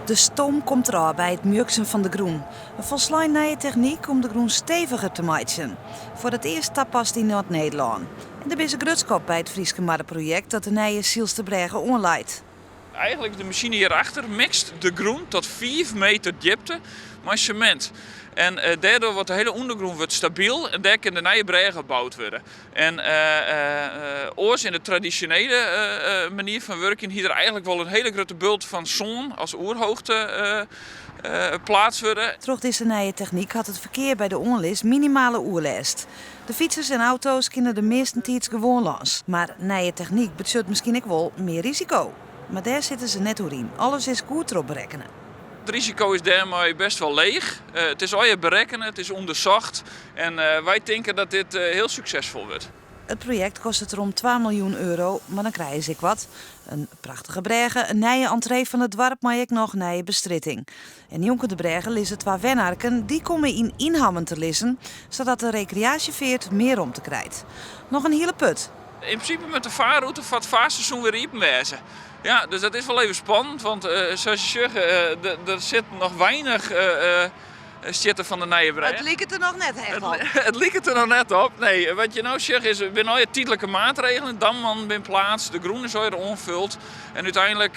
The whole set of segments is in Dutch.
De stoom komt eraan bij het mjuksen van de groen. Een volslijn nieuwe techniek om de groen steviger te maken. Voor het eerst past in Noord-Nederland. En er is een grutskop bij het Frieske Marrenproject dat de nieuwe Zielsterbregen onleidt. Eigenlijk de machine hierachter mixt de groen tot 5 meter diepte met cement. En daardoor wordt de hele ondergrond stabiel en daar kan de nieuwe bregen gebouwd worden. En oors in de traditionele manier van werken hier er eigenlijk wel een hele grote bult van zon als oerhoogte plaats worden. Troch deze nieuwe techniek had het verkeer bij de onlist minimale oerlast. De fietsers en auto's kunnen de meeste tijd gewoon langs. Maar nieuwe techniek betekent misschien ook wel meer risico. Maar daar zitten ze net in. Alles is goed erop berekenen. Het risico is daarmee best wel leeg. Het is al je berekenen, het is onderzocht. En wij denken dat dit heel succesvol wordt. Het project kost het rond 2 miljoen euro, maar dan krijg je wat. Een prachtige bregen, een nieuwe entree van het dorp, maar ook nog nieuwe bestritting. En Jonke de Bregen lissen 2 wennarken, die komen in Inhammen te lissen, zodat de recreatieveert meer om te krijgt. Nog een hele put. In principe met de vaarroute van het vaarseizoen weer iepen wezen. Ja, dus dat is wel even spannend, want zoals je zegt, er zit nog weinig zitten van de nieuwe bregen. Het liep het er nog net echt op. Het liep het er nog net op. Nee, wat je nou zegt is, binnen al je tijdelijke maatregelen, damman ben plaats, de groene zooi er onvult. En uiteindelijk,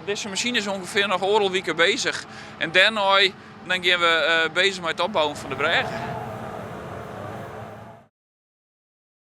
deze machine is ongeveer nog oorlog weken bezig. En daarna dan gaan we bezig met het opbouwen van de bregen.